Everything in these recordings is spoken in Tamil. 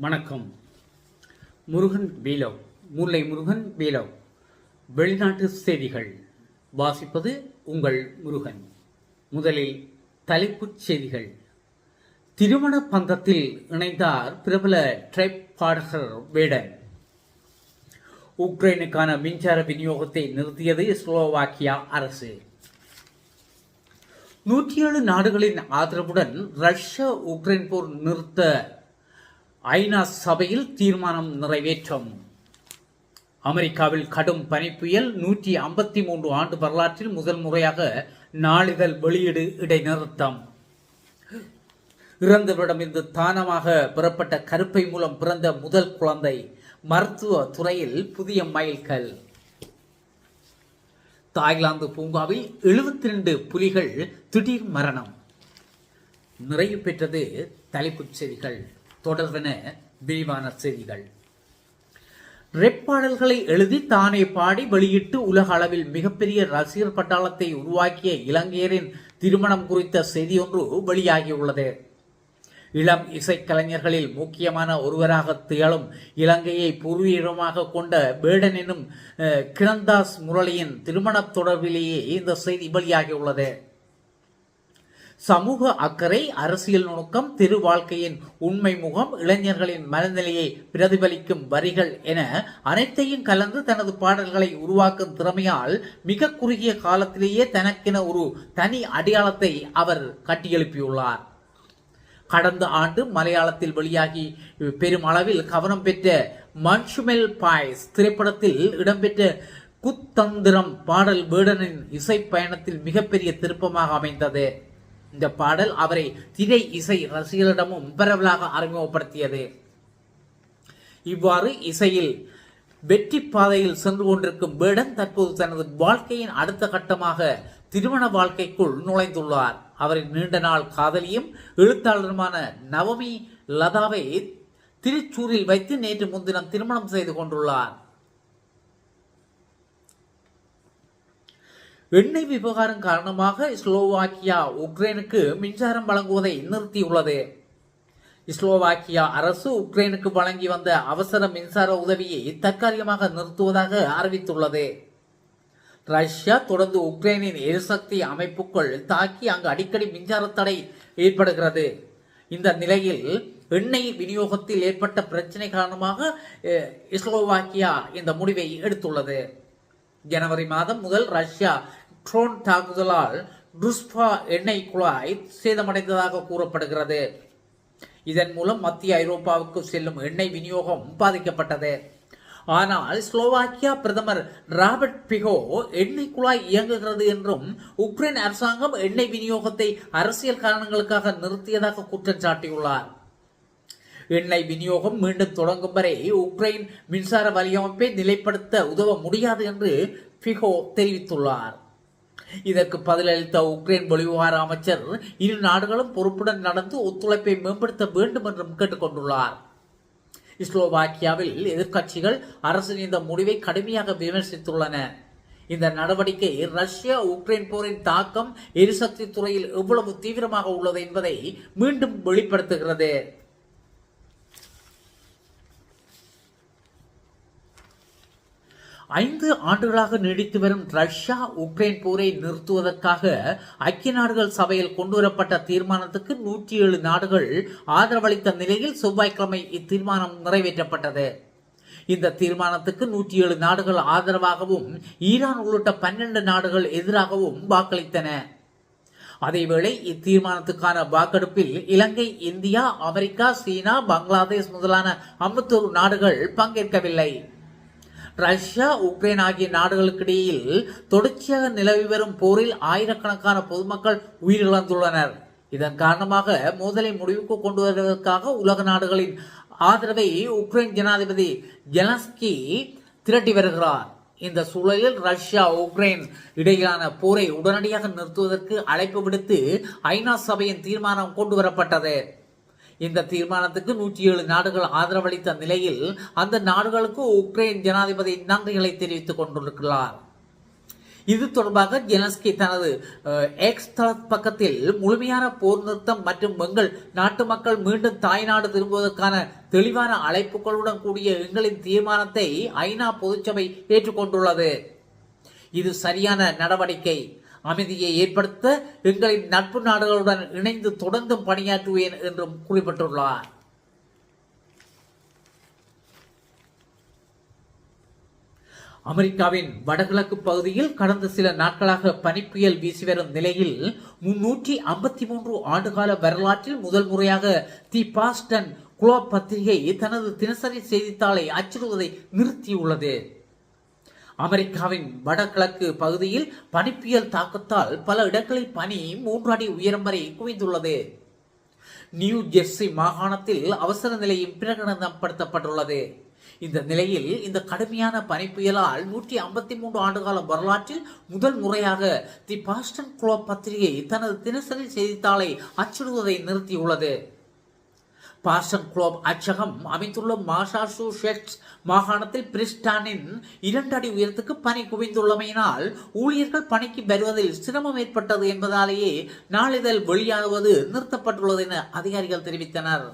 வணக்கம். முருகன் பீலவ், முல்லை முருகன் பீலவ். வெளிநாட்டு செய்திகள் வாசிப்பது உங்கள் முருகன். முதலில் தலைப்புச் செய்திகள். திருமண பந்தத்தில் இணைந்தார் பிரபல ட்ரெப் பாடகர் வேடன். உக்ரைனுக்கான மின்சார விநியோகத்தை நிறுத்தியது ஸ்லோவாக்கியா அரசு. 107 நாடுகளின் ஆதரவுடன் ரஷ்யா உக்ரைன் போர் நிறுத்த ஐநா சபையில் தீர்மானம் நிறைவேற்றம். அமெரிக்காவில் கடும் பனிப்புயல். 153 ஆண்டு வரலாற்றில் முதல் முறையாக நாளிதழ் வெளியீடு இடைநிறுத்தம். இறந்தவரிடமிருந்து தானமாக பெறப்பட்ட கருப்பை மூலம் பிறந்த முதல் குழந்தை. மருத்துவ துறையில் புதிய மைல்கல். தாய்லாந்து பூங்காவில் 72 புலிகள் திடீர் மரணம். நிறைவு பெற்றது தலைப்புச் செய்திகள். தொடர்பென விரிவான செய்திகள். ரெப் பாடல்களை எழுதி தானே பாடி வெளியிட்டு உலக அளவில் மிகப்பெரிய ரசிகர் பட்டாளத்தை உருவாக்கிய இலங்கையரின் திருமணம் குறித்த செய்தி ஒன்று வெளியாகியுள்ளது. இளம் இசைக்கலைஞர்களில் முக்கியமான ஒருவராக திகழும் இலங்கையை பூர்வீகமாக கொண்ட பேடன் எனும் கிரந்தாஸ் முரளியின் திருமண தொடர்பிலேயே இந்த செய்தி வெளியாகியுள்ளது. சமூக அக்கறை, அரசியல் நுணுக்கம், திரு வாழ்க்கையின் உண்மை முகம், இளைஞர்களின் மனநிலையை பிரதிபலிக்கும் வரிகள் என அனைத்தையும் கலந்து தனது பாடல்களை உருவாக்கும் திறமையால் மிக குறுகிய காலத்திலேயே தனக்கென ஒரு தனி அடையாளத்தை அவர் கட்டியெழுப்பியுள்ளார். கடந்த ஆண்டு மலையாளத்தில் வெளியாகி பெரும் அளவில் கவனம் பெற்ற மன்சுமெல் பாய்ஸ் திரைப்படத்தில் இடம்பெற்ற குத்தந்திரம் பாடல் வேடனின் இசை பயணத்தில் மிகப்பெரிய திருப்பமாக அமைந்தது. இந்த பாடல் அவரை திரை இசை ரசிகர்களிடமும் பரவலாக அறிமுகப்படுத்தியது. இவ்வாறு இசையில் வெற்றி பாதையில் சென்று கொண்டிருக்கும் வேடன் தற்போது தனது வாழ்க்கையின் அடுத்த கட்டமாக திருமண வாழ்க்கைக்குள் நுழைந்துள்ளார். அவரின் நீண்ட நாள் காதலியும் எழுத்தாளருமான நவமி லதாவை திருச்சூரில் வைத்து நேற்று முன்தினம் திருமணம் செய்து கொண்டுள்ளார். எண்ணெய் விவகாரம் காரணமாக ஸ்லோவாக்கியா உக்ரைனுக்கு மின்சாரம் வழங்குவதை நிறுத்தியுள்ளது. ஸ்லோவாக்கியா அரசு உக்ரைனுக்கு வழங்கி வந்த அவசர மின்சார உதவியை தற்காலிகமாக நிறுத்துவதாக அறிவித்துள்ளது. ரஷ்யா தொடர்ந்து உக்ரைனின் எரிசக்தி அமைப்புக்குள் தாக்கி அங்கு அடிக்கடி மின்சார தடை ஏற்படுகிறது. இந்த நிலையில் எண்ணெய் விநியோகத்தில் ஏற்பட்ட பிரச்சனை காரணமாக ஸ்லோவாக்கியா இந்த முடிவை எடுத்துள்ளது. ஜனவரி மாதம் முதல் ரஷ்யா ட்ரோன் தாக்குதலால் டுஸ்பா எண்ணெய் குழாய் சேதமடைந்ததாக கூறப்படுகிறது. இதன் மூலம் மத்திய ஐரோப்பாவுக்கு செல்லும் எண்ணெய் விநியோகம் பாதிக்கப்பட்டது. ஆனால் ஸ்லோவாக்கியா பிரதமர் ராபர்ட் பிகோ எண்ணெய் குழாய் இயங்குகிறது என்றும் உக்ரைன் அரசாங்கம் எண்ணெய் விநியோகத்தை அரசியல் காரணங்களுக்காக நிறுத்தியதாக குற்றம் சாட்டியுள்ளார். எண்ணெய் விநியோகம் மீண்டும் தொடங்கும் வரை உக்ரைன் மின்சார வலையமைப்பை நிலைப்படுத்த உதவ முடியாது என்று பிகோ தெரிவித்துள்ளார். இதற்கு பதிலளித்த உக்ரைன் வெளிவிவகார அமைச்சர் இரு நாடுகளும் பொறுப்புடன் நடந்து ஒத்துழைப்பை மேம்படுத்த வேண்டும் என்றும் கேட்டுக்கொண்டுள்ளார். ஸ்லோவாக்கியாவில் எதிர்க்கட்சிகள் அரசின் இந்த முடிவை கடுமையாக விமர்சித்துள்ளன. இந்த நடவடிக்கை ரஷ்யா உக்ரைன் போரின் தாக்கம் எரிசக்தி துறையில் எவ்வளவு தீவிரமாக உள்ளது என்பதை மீண்டும் வெளிப்படுத்துகிறது. 5 ஆண்டுகளாக நீடித்து வரும் ரஷ்யா உக்ரைன் போரை நிறுத்துவதற்காக ஐக்கிய நாடுகள் சபையில் கொண்டுவரப்பட்ட தீர்மானத்துக்கு 107 நாடுகள் ஆதரவளித்த நிலையில் செவ்வாய்க்கிழமை இத்தீர்மானம் நிறைவேற்றப்பட்டது. இந்த தீர்மானத்துக்கு 107 நாடுகள் ஆதரவாகவும் ஈரான் உள்ளிட்ட 12 நாடுகள் எதிராகவும் வாக்களித்தன. அதேவேளை இத்தீர்மானத்துக்கான வாக்கெடுப்பில் இலங்கை, இந்தியா, அமெரிக்கா, சீனா, பங்களாதேஷ் முதலான 51 நாடுகள் பங்கேற்கவில்லை. ரஷ்யா உக்ரைன் ஆகிய நாடுகளுக்கிடையில் தொடர்ச்சியாக நிலவி வரும் போரில் ஆயிரக்கணக்கான பொதுமக்கள் உயிரிழந்துள்ளனர். இதன் காரணமாக மோதலை முடிவுக்கு கொண்டு வருவதற்காக உலக நாடுகளின் ஆதரவை உக்ரைன் ஜனாதிபதி ஜெலன்ஸ்கி திரட்டி வருகிறார். இந்த சூழலில் ரஷ்யா உக்ரைன் இடையிலான போரை உடனடியாக நிறுத்துவதற்கு அழைப்பு விடுத்து ஐநா சபையின் தீர்மானம் கொண்டு வரப்பட்டது. இந்த தீர்மானத்துக்கு 107 நாடுகள் ஆதரவளித்த நிலையில் அந்த நாடுகளுக்கு உக்ரைன் ஜனாதிபதி நன்றிகளை தெரிவித்துக் கொண்டிருக்கிறார். இது தொடர்பாக ஜெலன்ஸ்கி தனது எக்ஸ் தள பக்கத்தில் முழுமையான போர் நிறுத்தம் மற்றும் எங்கள் நாட்டு மக்கள் மீண்டும் தாய்நாடு திரும்புவதற்கான தெளிவான அழைப்புகளுடன் கூடிய எங்களின் தீர்மானத்தை ஐநா பொதுச்சபை ஏற்றுக்கொண்டுள்ளது. இது சரியான நடவடிக்கை. அமைதியை ஏற்படுத்த எங்களின் நட்பு நாடுகளுடன் இணைந்து தொடர்ந்தும் பணியாற்றுவேன் என்றும் குறிப்பிட்டுள்ளார். அமெரிக்காவின் வடகிழக்கு பகுதியில் கடந்த சில நாட்களாக பனிப்புயல் வீசி வரும் நிலையில் 353 ஆண்டுகால வரலாற்றில் முதல் முறையாக தி பாஸ்டன் குளோப் பத்திரிகை தனது தினசரி செய்தித்தாளை அச்சிடுவதை நிறுத்தியுள்ளது. அமெரிக்காவின் வடகிழக்கு பகுதியில் பனிப்புயல் தாக்கத்தால் பல இடங்களில் பனி 3 அடி உயரம் வரை குவிந்துள்ளது. நியூ ஜெர்சி மாகாணத்தில் அவசர நிலையும் பிரகடனப்படுத்தப்பட்டுள்ளது. இந்த நிலையில் இந்த கடுமையான பனிப்புயலால் 153 ஆண்டுகால வரலாற்றில் முதல் முறையாக தி பாஸ்டன் குளோப் பத்திரிகை தனது தினசரி செய்தித்தாளை அச்சிடுவதை நிறுத்தியுள்ளது. பாஸ்டன் குளோப் அச்சகம் அமைந்துள்ள மாசாசூசெட்ஸ் மாகாணத்தில் பிரிஸ்டானின் 2 அடி உயரத்துக்கு பனி குவிந்துள்ளமையினால் ஊழியர்கள் பணிக்கு வருவதில் சிரமம் ஏற்பட்டது என்பதாலேயே நாளிதழ் வெளியாகுவது நிறுத்தப்பட்டுள்ளது என அதிகாரிகள் தெரிவித்தனர்.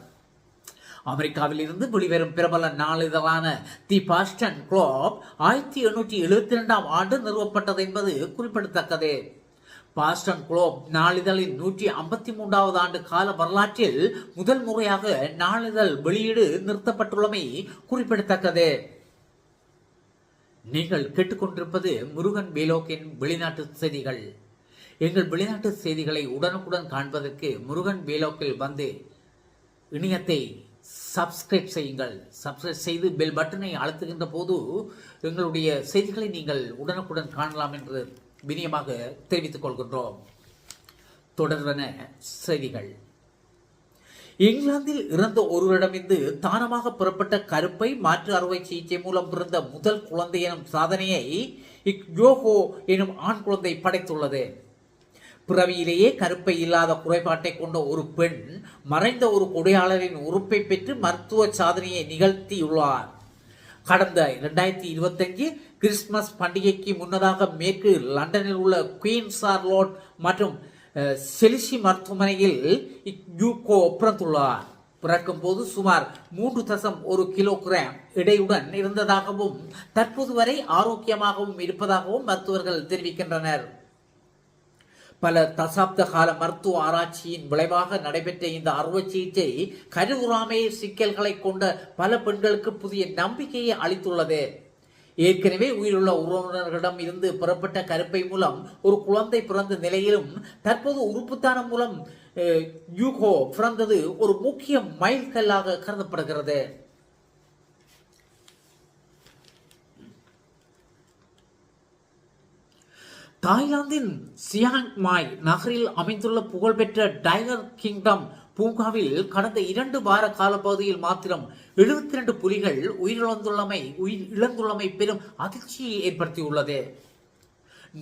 அமெரிக்காவில் இருந்து வெளிவரும் பிரபல நாளிதழான தி பாஸ்டன் குளோப் 1872 ஆண்டு நிறுவப்பட்டது என்பது குறிப்பிடத்தக்கது. பாஸ்டன் குளோப் நாளிதழின் 153வது ஆண்டு கால வரலாற்றில் முதல் முறையாக நாளிதழ் வெளியீடு நிறுத்தப்பட்டுள்ளமை குறிப்பிடத்தக்கது. நீங்கள் கேட்டுக்கொண்டிருப்பது முருகன் வேலோக்கின் வெளிநாட்டு செய்திகள். எங்கள் வெளிநாட்டு செய்திகளை உடனுக்குடன் காண்பதற்கு முருகன் வேலோக்கில் வந்து இணையத்தை சப்ஸ்கிரைப் செய்யுங்கள். சப்ஸ்கிரைப் செய்து பெல் பட்டனை அழுத்துகின்ற போது எங்களுடைய செய்திகளை நீங்கள் உடனுக்குடன் காணலாம் என்று வினியமாக தெரிவித்துக் கொள்கின்றோம். தொடர்பான செய்திகள். இங்கிலாந்தில் இறந்த ஒருவரிடமிருந்து தானமாக பெறப்பட்ட கருப்பை மாற்று அறுவை சிகிச்சை மூலம் பிறந்த முதல் குழந்தை எனும் சாதனையை யோகோ எனும் ஆண் குழந்தை படைத்துள்ளது. பிறவியிலேயே கருப்பை இல்லாத குறைபாட்டை கொண்ட ஒரு பெண் மறைந்த ஒரு கொடையாளரின் உறுப்பை பெற்று மருத்துவ சாதனையை நிகழ்த்தியுள்ளார். கடந்த 2025 கிறிஸ்துமஸ் பண்டிகைக்கு முன்னதாக மேற்கு லண்டனில் உள்ள குவீன் சார்லோட் மற்றும் செலிசி மருத்துவமனையில் யூகோ பிறந்துள்ளார். பிறக்கும் போது சுமார் 3.1 கிலோகிராம் எடையுடன் இருந்ததாகவும் தற்போது வரை ஆரோக்கியமாகவும் இருப்பதாகவும் மருத்துவர்கள் தெரிவிக்கின்றனர். பல தசாப்த கால மருத்துவ ஆராய்ச்சியின் விளைவாக நடைபெற்ற இந்த அறுவை சிகிச்சை கருவுறாமை சிக்கல்களை கொண்ட பல பெண்களுக்கு புதிய நம்பிக்கையை அளித்துள்ளது. ஏற்கனவே உயிருள்ள உறவினர்களிடம் இருந்து பெறப்பட்ட கருப்பை மூலம் ஒரு குழந்தை பிறந்த நிலையிலும் தற்போது உறுப்புத்தானம் மூலம் யூகோ பிறந்தது ஒரு முக்கிய மைல்கல்லாக கருதப்படுகிறது. தாய்லாந்தின் சியாங் மாய் நகரில் அமைந்துள்ள புகழ்பெற்ற டைகர் கிங்டம் பூங்காவில் கடந்த 2 வார காலப்பகுதியில் மாத்திரம் 72 புலிகள் உயிரிழந்துள்ளமை பெரும் அதிர்ச்சியை ஏற்படுத்தியுள்ளது.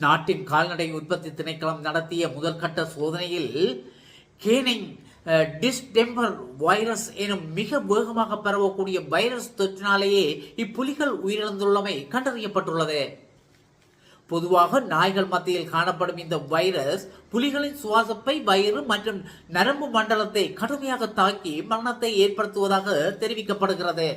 நாட்டின் கால்நடை உற்பத்தி திணைக்களம் நடத்திய முதற்கட்ட சோதனையில் கேனிங் டிஸ்டெம்பர் வைரஸ் எனும் மிக வேகமாக பரவக்கூடிய வைரஸ் தொற்றினாலேயே இப்புலிகள் உயிரிழந்துள்ளமை கண்டறியப்பட்டுள்ளது. பொதுவாக நாய்கள் மத்தியில் காணப்படும் இந்த வைரஸ் புலிகளின் சுவாசப்பை, வயிறு மற்றும் நரம்பு மண்டலத்தை கடுமையாக தாக்கி மரணத்தை ஏற்படுத்துவதாக தெரிவிக்கப்படுகிறது.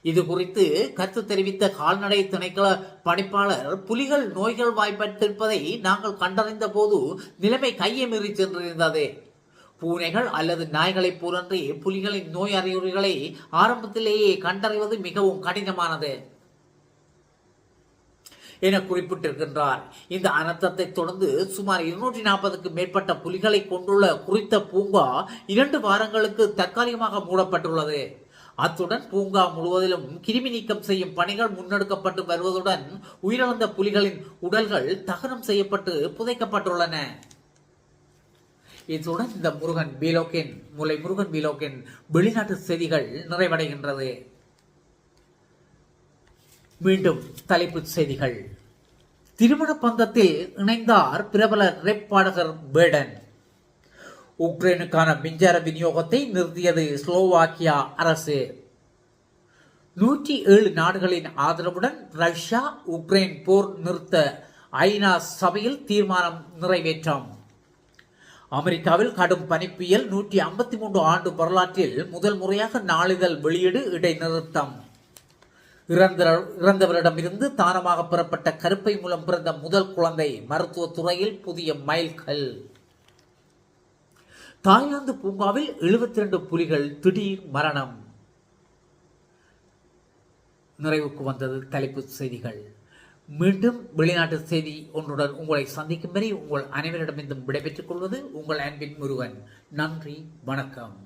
இது குறித்து கருத்து தெரிவித்த கால்நடை திணைக்கள பணிப்பாளர், புலிகள் நோய்கள் வாய்ப்பட்டிருப்பதை நாங்கள் கண்டறிந்த போது நிலைமை கையை மீறி சென்றிருந்தது. பூனைகள் அல்லது நாய்களைப் போலன்றி புலிகளின் நோய் அறிகுறிகளை ஆரம்பத்திலேயே கண்டறிவது மிகவும் கடினமானது என குறிப்பிட்டிருக்கின்றார். இந்த அனர்த்தத்தை தொடர்ந்து சுமார் 240க்கு மேற்பட்ட புலிகளை கொண்டுள்ள குறித்த பூங்கா 2 வாரங்களுக்கு தற்காலிகமாக மூடப்பட்டுள்ளது. அத்துடன் பூங்கா முழுவதிலும் கிருமி நீக்கம் செய்யும் பணிகள் முன்னெடுக்கப்பட்டு வருவதுடன் உயிரிழந்த புலிகளின் உடல்கள் தகனம் செய்யப்பட்டு புதைக்கப்பட்டுள்ளன. இத்துடன் இந்த முருகன் வீலோக்கின் வெளிநாட்டு செய்திகள் நிறைவடைகின்றது. மீண்டும் தலைப்புச் செய்திகள். திருமண பந்தத்தில் இணைந்தார் பிரபல ரெப் பாடகர் பேடன். உக்ரைனுக்கான மின்சார விநியோகத்தை நிறுத்தியது ஸ்லோவாக்கியா அரசு. 107 நாடுகளின் ஆதரவுடன் ரஷ்யா உக்ரைன் போர் நிறுத்த ஐநா சபையில் தீர்மானம் நிறைவேற்றம். அமெரிக்காவில் கடும் பனிப்புயல் 153 ஆண்டு வரலாற்றில் முதல் முறையாக நாளிதழ் வெளியீடு இடைநிறுத்தம். இறந்தவரிடமிருந்து தானமாக பெறப்பட்ட கருப்பை மூலம் பிறந்த முதல் குழந்தை மருத்துவத்துறையில் புதிய மைல்கல். தாய்லாந்து பூங்காவில் 72 புலிகள் திடீர் மரணம். நிறைவுக்கு வந்தது தலைப்புச் செய்திகள். மீண்டும் வெளிநாட்டு செய்தி ஒன்றுடன் உங்களை சந்திக்கும் வரை உங்கள் அனைவரிடமிருந்தும் விடைபெற்றுக் கொள்வது உங்கள் அன்பின் முருகன். நன்றி, வணக்கம்.